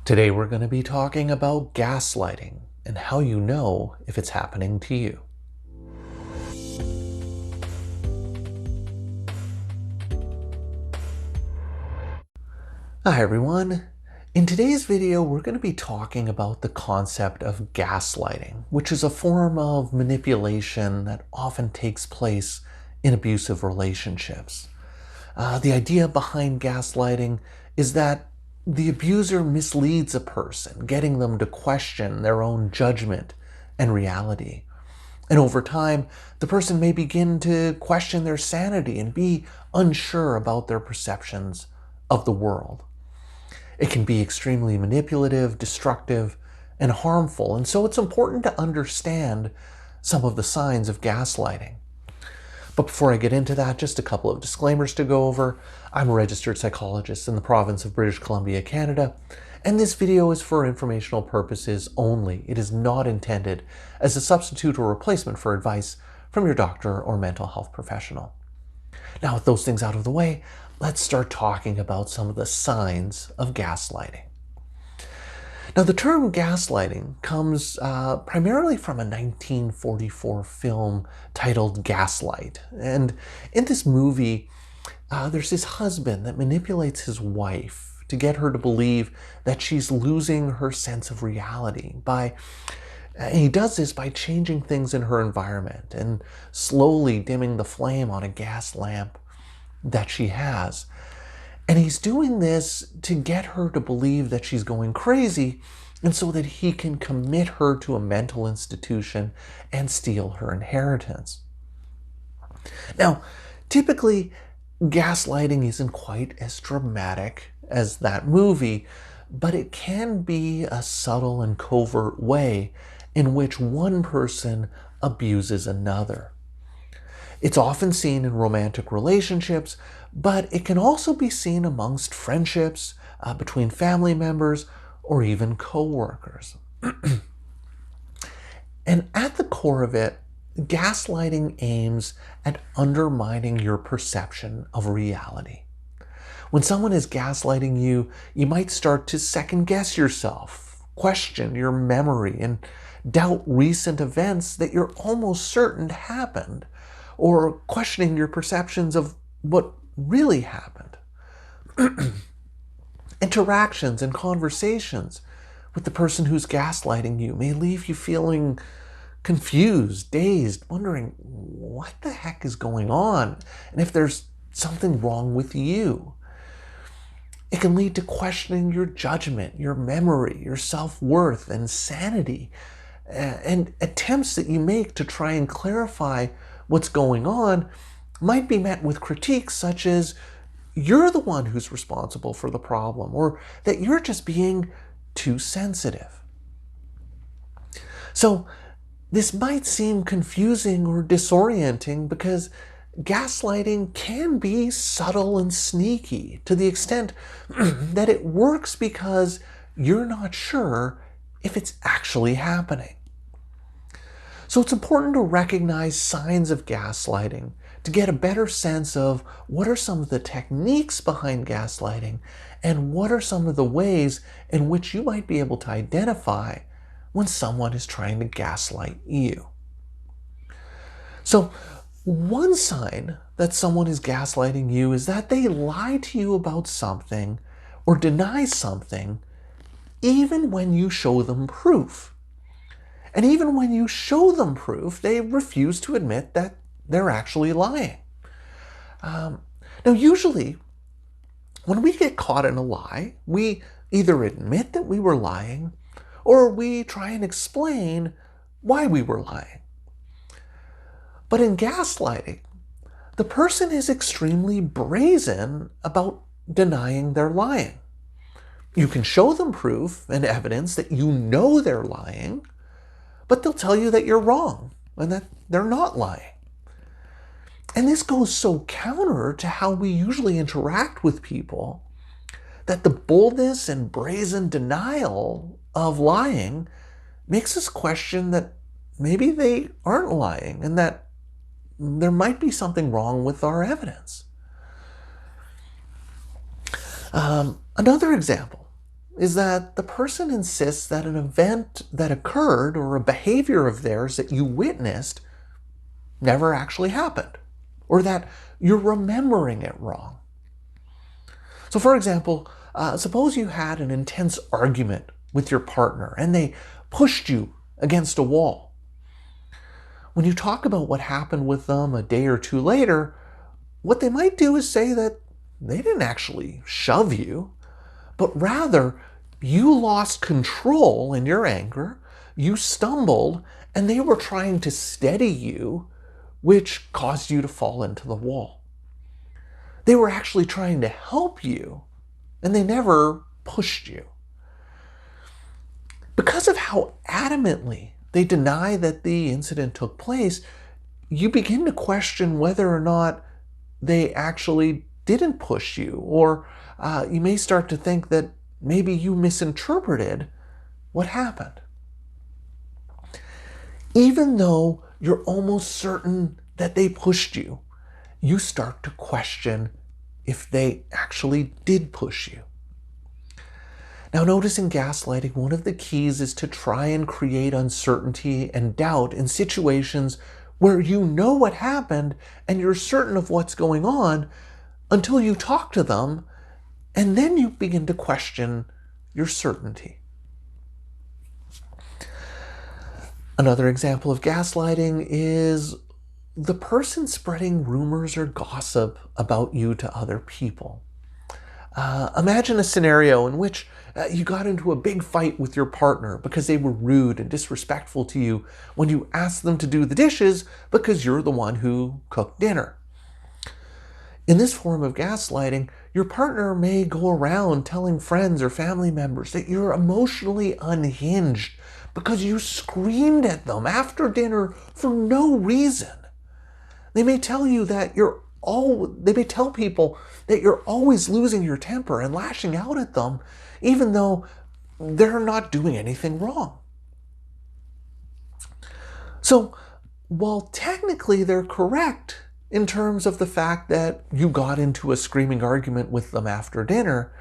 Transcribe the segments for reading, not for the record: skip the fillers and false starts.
Today we're going to be talking about gaslighting and how you know if it's happening to you. Hi everyone. In today's video we're going to be talking about the concept of gaslighting, which is a form of manipulation that often takes place in abusive relationships. The idea behind gaslighting is that the abuser misleads a person, getting them to question their own judgment and reality. And over time, the person may begin to question their sanity and be unsure about their perceptions of the world. It can be extremely manipulative, destructive, and harmful, and so it's important to understand some of the signs of gaslighting. But before I get into that, just a couple of disclaimers to go over. I'm a registered psychologist in the province of British Columbia, Canada, and this video is for informational purposes only. It is not intended as a substitute or replacement for advice from your doctor or mental health professional. Now, with those things out of the way, let's start talking about some of the signs of gaslighting. Now, the term gaslighting comes primarily from a 1944 film titled Gaslight. And in this movie, there's this husband that manipulates his wife to get her to believe that she's losing her sense of reality. And he does this by changing things in her environment and slowly dimming the flame on a gas lamp that she has. And he's doing this to get her to believe that she's going crazy, and so that he can commit her to a mental institution and steal her inheritance. Now, typically, gaslighting isn't quite as dramatic as that movie, but it can be a subtle and covert way in which one person abuses another. It's often seen in romantic relationships, but it can also be seen amongst friendships, between family members, or even co-workers. And at the core of it, gaslighting aims at undermining your perception of reality. When someone is gaslighting you, you might start to second guess yourself, question your memory, and doubt recent events that you're almost certain happened, or questioning your perceptions of what really happened. Interactions and conversations with the person who's gaslighting you may leave you feeling confused, dazed, wondering what the heck is going on, and if there's something wrong with you. It can lead to questioning your judgment, your memory, your self-worth, and sanity, and attempts that you make to try and clarify what's going on might be met with critiques such as, you're the one who's responsible for the problem, or that you're just being too sensitive. So this might seem confusing or disorienting because gaslighting can be subtle and sneaky to the extent that it works because you're not sure if it's actually happening. So it's important to recognize signs of gaslighting to get a better sense of what are some of the techniques behind gaslighting and what are some of the ways in which you might be able to identify when someone is trying to gaslight you. So one sign that someone is gaslighting you is that they lie to you about something or deny something even when you show them proof. And even when you show them proof, they refuse to admit that they're actually lying. Now, usually, when we get caught in a lie, we either admit that we were lying, or we try and explain why we were lying. But in gaslighting, the person is extremely brazen about denying they're lying. You can show them proof and evidence that you know they're lying, but they'll tell you that you're wrong and that they're not lying. And this goes so counter to how we usually interact with people that the boldness and brazen denial of lying makes us question that maybe they aren't lying and that there might be something wrong with our evidence. Another example is that the person insists that an event that occurred or a behavior of theirs that you witnessed never actually happened, or that you're remembering it wrong. So for example, suppose you had an intense argument with your partner and they pushed you against a wall. When you talk about what happened with them a day or two later, what they might do is say that they didn't actually shove you, but rather you lost control in your anger, you stumbled, and they were trying to steady you, which caused you to fall into the wall. They were actually trying to help you, and they never pushed you. Because of how adamantly they deny that the incident took place, you begin to question whether or not they actually didn't push you, or you may start to think that maybe you misinterpreted what happened. Even though you're almost certain that they pushed you, you start to question if they actually did push you. Now, notice in gaslighting, one of the keys is to try and create uncertainty and doubt in situations where you know what happened and you're certain of what's going on until you talk to them, and then you begin to question your certainty. Another example of gaslighting is the person spreading rumors or gossip about you to other people. Imagine a scenario in which you got into a big fight with your partner because they were rude and disrespectful to you when you asked them to do the dishes because you're the one who cooked dinner. In this form of gaslighting, your partner may go around telling friends or family members that you're emotionally unhinged because you screamed at them after dinner for no reason. They may tell you that they may tell people that you're always losing your temper and lashing out at them, even though they're not doing anything wrong. So, while technically they're correct in terms of the fact that you got into a screaming argument with them after dinner,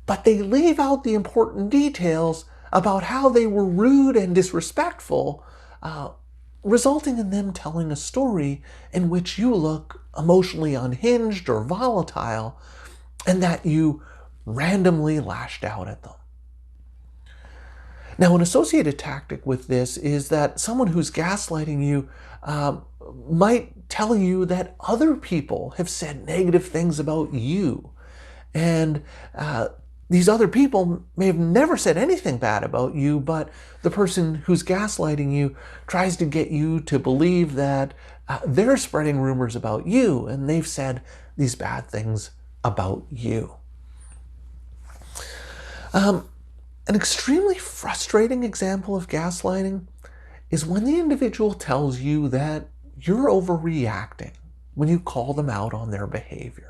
but they leave out the important details about how they were rude and disrespectful, resulting in them telling a story in which you look emotionally unhinged or volatile, and that you randomly lashed out at them. Now, an associated tactic with this is that someone who's gaslighting you might tell you that other people have said negative things about you, and these other people may have never said anything bad about you, but the person who's gaslighting you tries to get you to believe that they're spreading rumors about you and they've said these bad things about you. An extremely frustrating example of gaslighting is when the individual tells you that you're overreacting when you call them out on their behavior.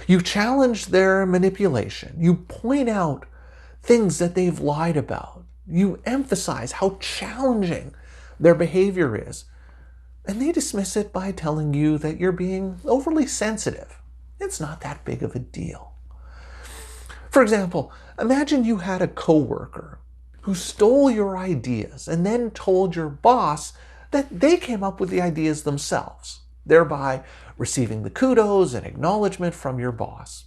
You challenge their manipulation. You point out things that they've lied about. You emphasize how challenging their behavior is. And they dismiss it by telling you that you're being overly sensitive. It's not that big of a deal. For example, imagine you had a coworker who stole your ideas and then told your boss that they came up with the ideas themselves, thereby receiving the kudos and acknowledgement from your boss.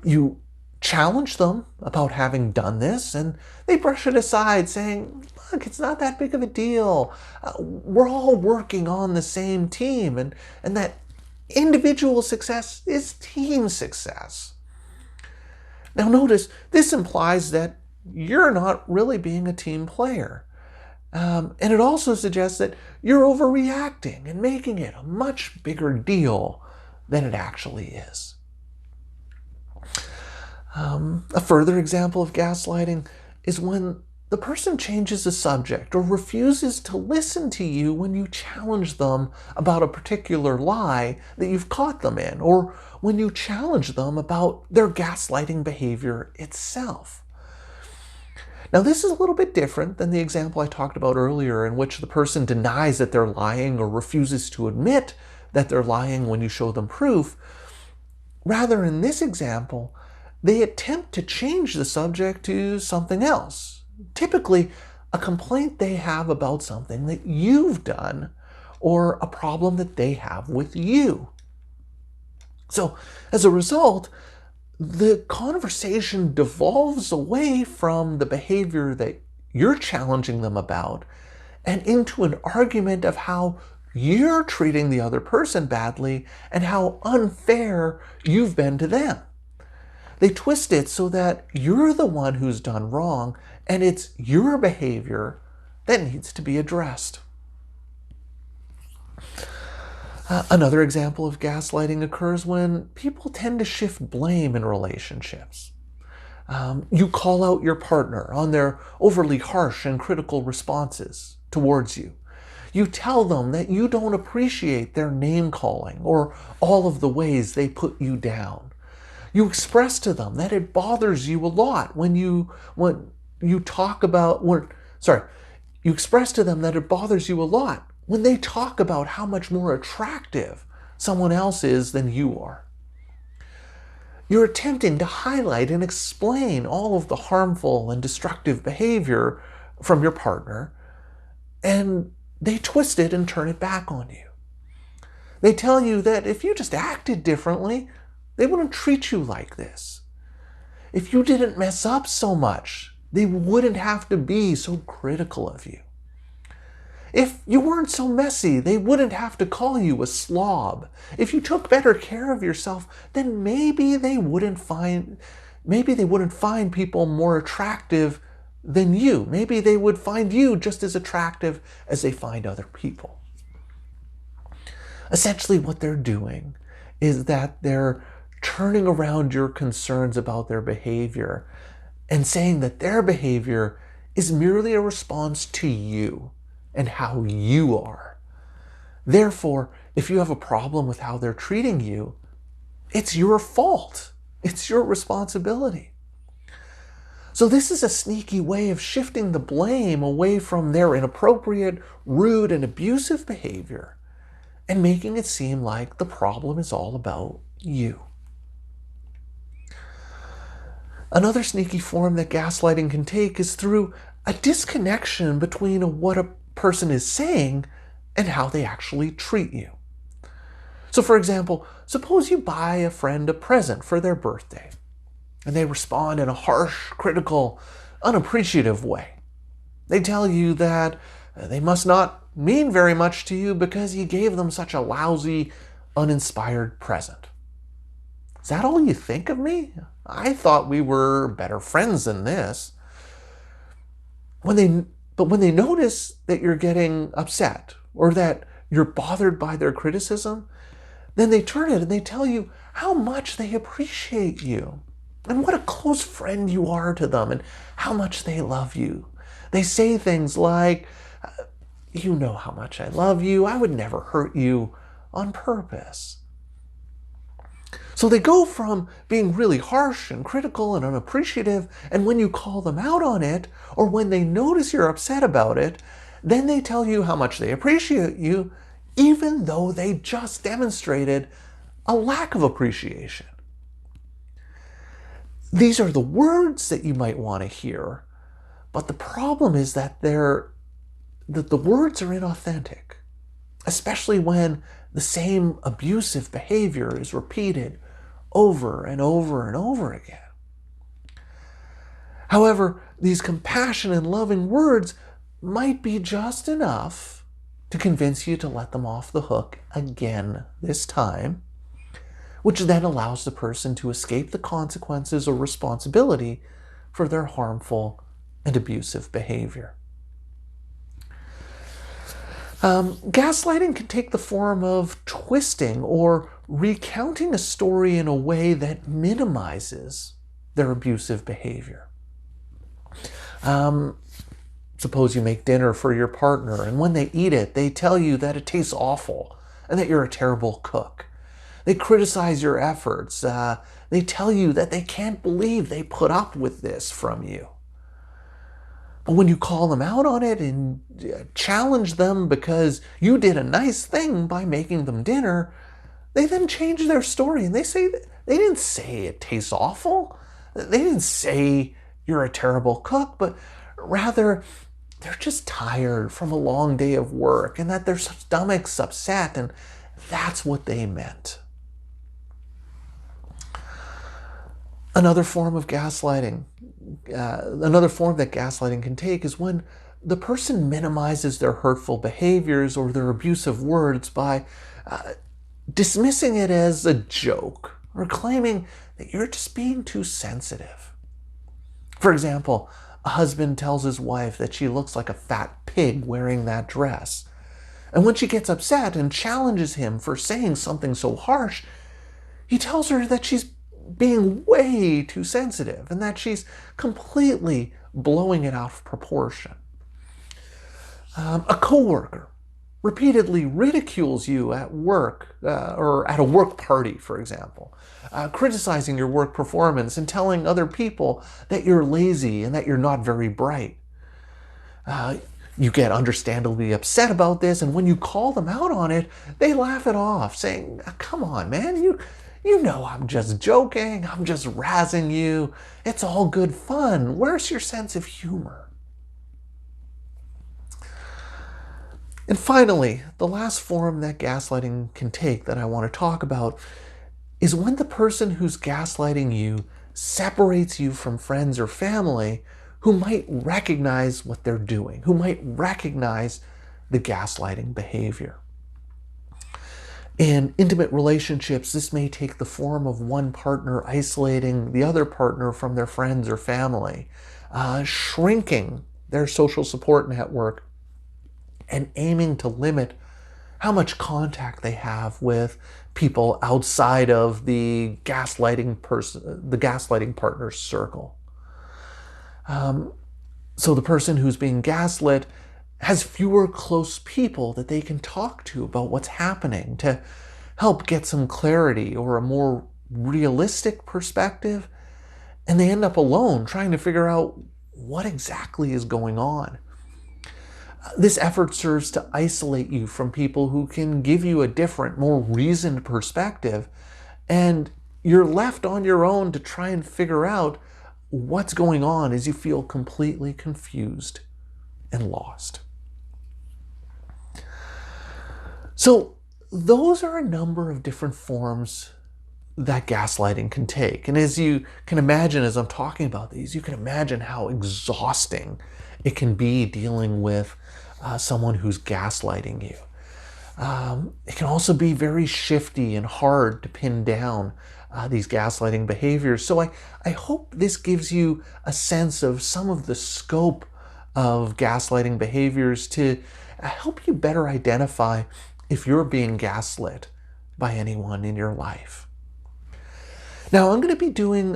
You challenge them about having done this, and they brush it aside, saying, look, it's not that big of a deal. We're all working on the same team, and that individual success is team success. Now notice, this implies that you're not really being a team player. And it also suggests that you're overreacting and making it a much bigger deal than it actually is. A further example of gaslighting is when the person changes the subject or refuses to listen to you when you challenge them about a particular lie that you've caught them in, or when you challenge them about their gaslighting behavior itself. Now, this is a little bit different than the example I talked about earlier, in which the person denies that they're lying or refuses to admit that they're lying when you show them proof. Rather, in this example, they attempt to change the subject to something else. Typically, a complaint they have about something that you've done or a problem that they have with you. So, as a result, the conversation devolves away from the behavior that you're challenging them about and into an argument of how you're treating the other person badly and how unfair you've been to them. They twist it so that you're the one who's done wrong and it's your behavior that needs to be addressed. Another example of gaslighting occurs when people tend to shift blame in relationships. You call out your partner on their overly harsh and critical responses towards you. You tell them that you don't appreciate their name calling or all of the ways they put you down. You express to them that it bothers you a lot you express to them that it bothers you a lot when they talk about how much more attractive someone else is than you are. You're attempting to highlight and explain all of the harmful and destructive behavior from your partner, and they twist it and turn it back on you. They tell you that if you just acted differently, they wouldn't treat you like this. If you didn't mess up so much, they wouldn't have to be so critical of you. If you weren't so messy, they wouldn't have to call you a slob. If you took better care of yourself, then maybe they wouldn't find people more attractive than you. Maybe they would find you just as attractive as they find other people. Essentially, what they're doing is that they're turning around your concerns about their behavior and saying that their behavior is merely a response to you and how you are. Therefore, if you have a problem with how they're treating you, it's your fault. It's your responsibility. So this is a sneaky way of shifting the blame away from their inappropriate, rude, and abusive behavior and making it seem like the problem is all about you. Another sneaky form that gaslighting can take is through a disconnection between what a person is saying and how they actually treat you. So for example, suppose you buy a friend a present for their birthday and they respond in a harsh, critical, unappreciative way. They tell you that they must not mean very much to you because you gave them such a lousy, uninspired present. Is that all you think of me? I thought we were better friends than this. But when they notice that you're getting upset or that you're bothered by their criticism, then they turn it and they tell you how much they appreciate you and what a close friend you are to them and how much they love you. They say things like, you know how much I love you. I would never hurt you on purpose. So they go from being really harsh and critical and unappreciative, and when you call them out on it, or when they notice you're upset about it, then they tell you how much they appreciate you, even though they just demonstrated a lack of appreciation. These are the words that you might want to hear, but the problem is that the words are inauthentic, especially when the same abusive behavior is repeated over and over and over again. However, these compassionate and loving words might be just enough to convince you to let them off the hook again this time, which then allows the person to escape the consequences or responsibility for their harmful and abusive behavior. Gaslighting can take the form of twisting or recounting a story in a way that minimizes their abusive behavior. Suppose you make dinner for your partner, and when they eat it, they tell you that it tastes awful and that you're a terrible cook. They criticize your efforts. They tell you that they can't believe they put up with this from you. But when you call them out on it and challenge them because you did a nice thing by making them dinner, they then change their story and they say they didn't say it tastes awful. They didn't say you're a terrible cook, but rather they're just tired from a long day of work and that their stomach's upset, and that's what they meant. Another form of gaslighting, another form that gaslighting can take is when the person minimizes their hurtful behaviors or their abusive words by dismissing it as a joke or claiming that you're just being too sensitive. For example, a husband tells his wife that she looks like a fat pig wearing that dress. And when she gets upset and challenges him for saying something so harsh, he tells her that she's being way too sensitive and that she's completely blowing it out of proportion. A coworker repeatedly ridicules you at work or at a work party, for example, criticizing your work performance and telling other people that you're lazy and that you're not very bright. You get understandably upset about this, and when you call them out on it, they laugh it off, saying, "Come on, man, you know I'm just joking, I'm just razzing you, it's all good fun. Where's your sense of humor?" And finally, the last form that gaslighting can take that I want to talk about is when the person who's gaslighting you separates you from friends or family who might recognize what they're doing, who might recognize the gaslighting behavior. In intimate relationships, this may take the form of one partner isolating the other partner from their friends or family, shrinking their social support network, and aiming to limit how much contact they have with people outside of the gaslighting partner's circle. So the person who's being gaslit has fewer close people that they can talk to about what's happening to help get some clarity or a more realistic perspective, and they end up alone trying to figure out what exactly is going on. This effort serves to isolate you from people who can give you a different, more reasoned perspective, and you're left on your own to try and figure out what's going on as you feel completely confused and lost. So those are a number of different forms that gaslighting can take. And as you can imagine, as I'm talking about these, you can imagine how exhausting it can be dealing with someone who's gaslighting you. It can also be very shifty and hard to pin down these gaslighting behaviors. So I hope this gives you a sense of some of the scope of gaslighting behaviors to help you better identify if you're being gaslit by anyone in your life. Now, I'm going to be doing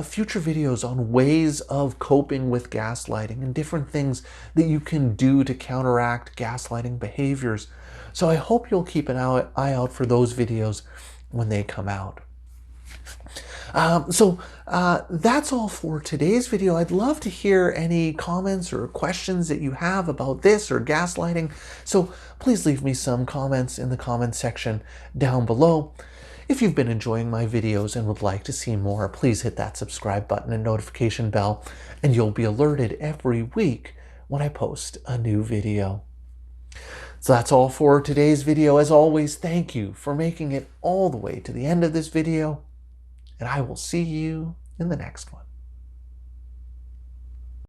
future videos on ways of coping with gaslighting and different things that you can do to counteract gaslighting behaviors. So I hope you'll keep an eye out for those videos when they come out. That's all for today's video. I'd love to hear any comments or questions that you have about this or gaslighting. So please leave me some comments in the comment section down below. If you've been enjoying my videos and would like to see more, please hit that subscribe button and notification bell, and you'll be alerted every week when I post a new video. So that's all for today's video. As always, thank you for making it all the way to the end of this video, and I will see you in the next one.